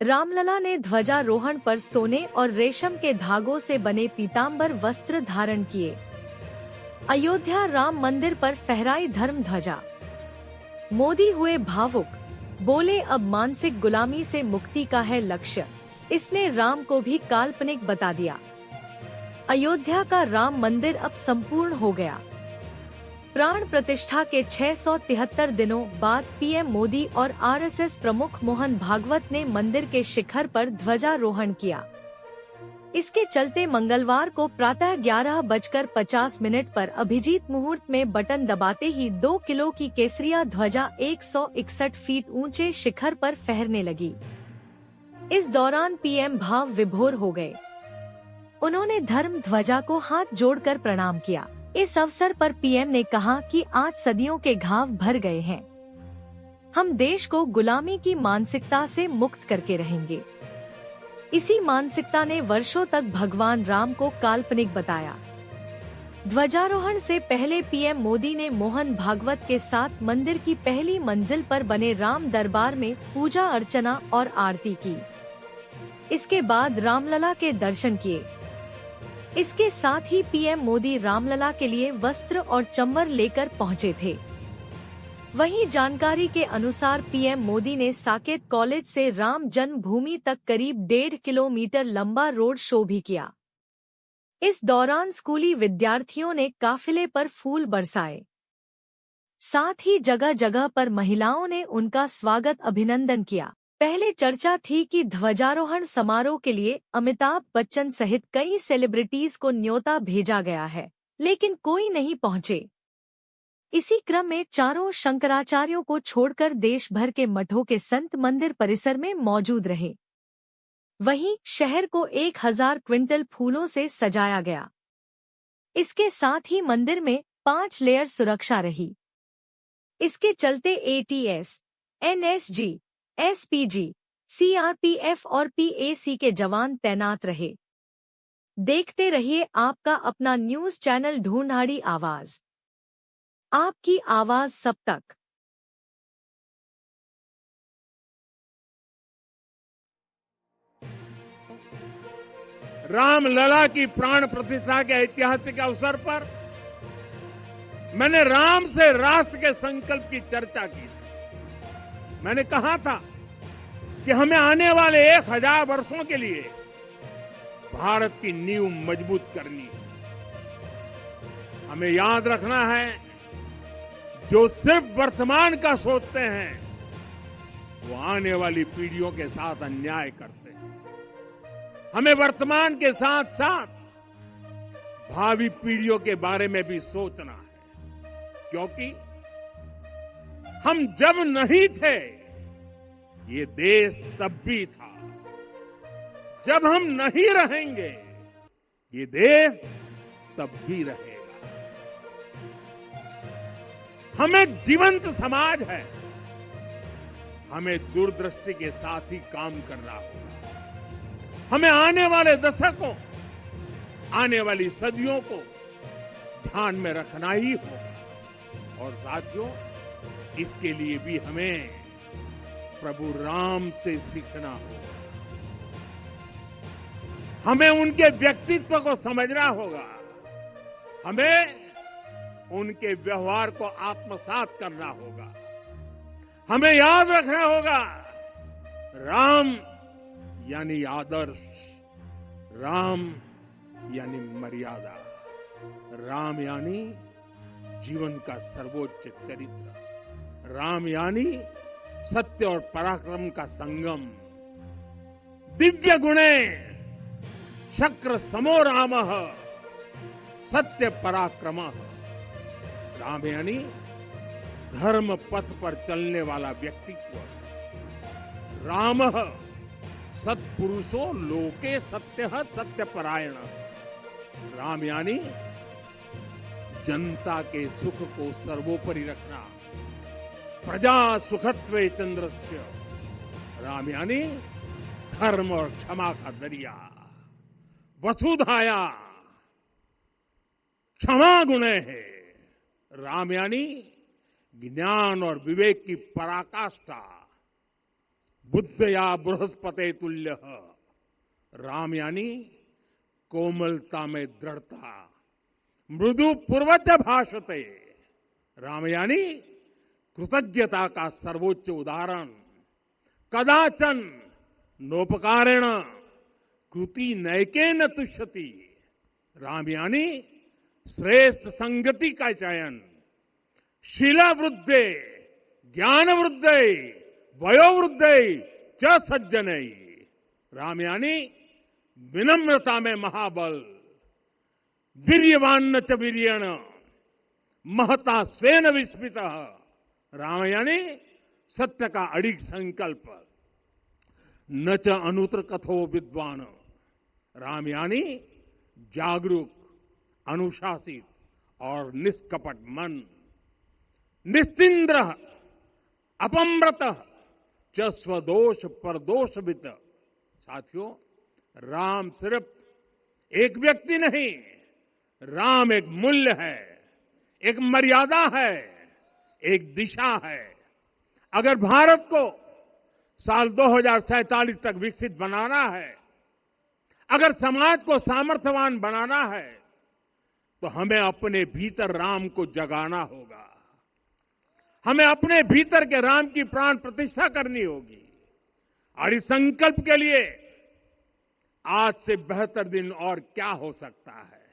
रामलला ने ध्वजारोहण पर सोने और रेशम के धागों से बने पीताम्बर वस्त्र धारण किए। अयोध्या राम मंदिर पर फहराई धर्म ध्वजा। मोदी हुए भावुक, बोले अब मानसिक गुलामी से मुक्ति का है लक्ष्य। इसने राम को भी काल्पनिक बता दिया। अयोध्या का राम मंदिर अब संपूर्ण हो गया। प्राण प्रतिष्ठा के 673 दिनों बाद पीएम मोदी और आरएसएस प्रमुख मोहन भागवत ने मंदिर के शिखर पर ध्वजारोहण किया। इसके चलते मंगलवार को प्रातः 11:50 पर अभिजीत मुहूर्त में बटन दबाते ही 2 किलो की केसरिया ध्वजा 161 फीट ऊंचे शिखर पर फहरने लगी। इस दौरान पीएम भाव विभोर हो गए। उन्होंने धर्म ध्वजा को हाथ जोड़कर प्रणाम किया। इस अवसर पर पीएम ने कहा कि आज सदियों के घाव भर गए हैं। हम देश को गुलामी की मानसिकता से मुक्त करके रहेंगे। इसी मानसिकता ने वर्षों तक भगवान राम को काल्पनिक बताया। ध्वजारोहण से पहले पीएम मोदी ने मोहन भागवत के साथ मंदिर की पहली मंजिल पर बने राम दरबार में पूजा अर्चना और आरती की। इसके बाद रामलला के दर्शन किए। इसके साथ ही पीएम मोदी रामलला के लिए वस्त्र और चंबर लेकर पहुंचे थे। वहीं जानकारी के अनुसार पीएम मोदी ने साकेत कॉलेज से राम जन्मभूमि तक करीब 1.5 किलोमीटर लंबा रोड शो भी किया। इस दौरान स्कूली विद्यार्थियों ने काफिले पर फूल बरसाए। साथ ही जगह जगह पर महिलाओं ने उनका स्वागत अभिनंदन किया। पहले चर्चा थी कि ध्वजारोहण समारोह के लिए अमिताभ बच्चन सहित कई सेलिब्रिटीज को न्योता भेजा गया है, लेकिन कोई नहीं पहुंचे। इसी क्रम में चारों शंकराचार्यों को छोड़कर देश भर के मठों के संत मंदिर परिसर में मौजूद रहे। वहीं शहर को 1000 क्विंटल फूलों से सजाया गया। इसके साथ ही मंदिर में 5 लेयर सुरक्षा रही। इसके चलते एटीएस, एनएसजी, एसपीजी, सीआरपीएफ और पीएसी के जवान तैनात रहे। देखते रहिए आपका अपना न्यूज चैनल ढूंढाड़ी आवाज, आपकी आवाज सब तक। रामलला की प्राण प्रतिष्ठा के ऐतिहासिक अवसर पर मैंने राम से राष्ट्र के संकल्प की चर्चा की थी। मैंने कहा था कि हमें आने वाले 1000 वर्षों के लिए भारत की नींव मजबूत करनी है। हमें याद रखना है, जो सिर्फ वर्तमान का सोचते हैं वो आने वाली पीढ़ियों के साथ अन्याय करते हैं। हमें वर्तमान के साथ साथ भावी पीढ़ियों के बारे में भी सोचना है, क्योंकि हम जब नहीं थे ये देश तब भी था। जब हम नहीं रहेंगे ये देश तब भी रहेगा। हम एक जीवंत समाज है। हमें दूरदृष्टि के साथ ही काम करना होगा। हमें आने वाले दशकों, आने वाली सदियों को ध्यान में रखना ही होगा। और साथियों, इसके लिए भी हमें प्रभु राम से सीखना होगा। हमें उनके व्यक्तित्व को समझना होगा। हमें उनके व्यवहार को आत्मसात करना होगा। हमें याद रखना होगा, राम यानी आदर्श, राम यानी मर्यादा, राम यानी जीवन का सर्वोच्च चरित्र, राम यानी सत्य और पराक्रम का संगम। दिव्य गुणे शक्र समो रामः सत्य पराक्रमः। राम यानी धर्म पथ पर चलने वाला व्यक्तित्व। रामः सत्पुरुषो लोके सत्यः सत्यपरायण। राम यानी जनता के सुख को सर्वोपरि रखना। प्रजा सुखत्वे चंद्रस्य। राम यानी धर्म और क्षमा का दरिया। वसुधाया क्षमा गुणे है। राम यानी ज्ञान और विवेक की पराकाष्ठा। बुद्धया बृहस्पते तुल्य। राम यानी कोमलता में दृढ़ता, मृदु पूर्वज भाषते। राम यानी कृतज्ञता का सर्वोच्च उदाहरण। कदाचन नोपकारेण कृति नैकेन तुष्यति। राम यानी श्रेष्ठ संगति का चयन। शीला वृद्धे, ज्ञान वृद्धे, वयोवृद्धे च सज्जने। राम यानी विनम्रता में महाबल। वीर्यवान च वीर्येण महता स्वेन विस्मितः। राम यानी सत्य का अडिग संकल्प। न च अनुत्र कथो विद्वान। राम यानी जागरूक, अनुशासित और निष्कपट मन। निस्तिंद्र अपम्रत च स्वदोष परदोषवित। साथियों, राम सिर्फ एक व्यक्ति नहीं, राम एक मूल्य है, एक मर्यादा है, एक दिशा है। अगर भारत को साल 2047 तक विकसित बनाना है, अगर समाज को सामर्थ्यवान बनाना है, तो हमें अपने भीतर राम को जगाना होगा। हमें अपने भीतर के राम की प्राण प्रतिष्ठा करनी होगी। और इस संकल्प के लिए आज से बेहतर दिन और क्या हो सकता है।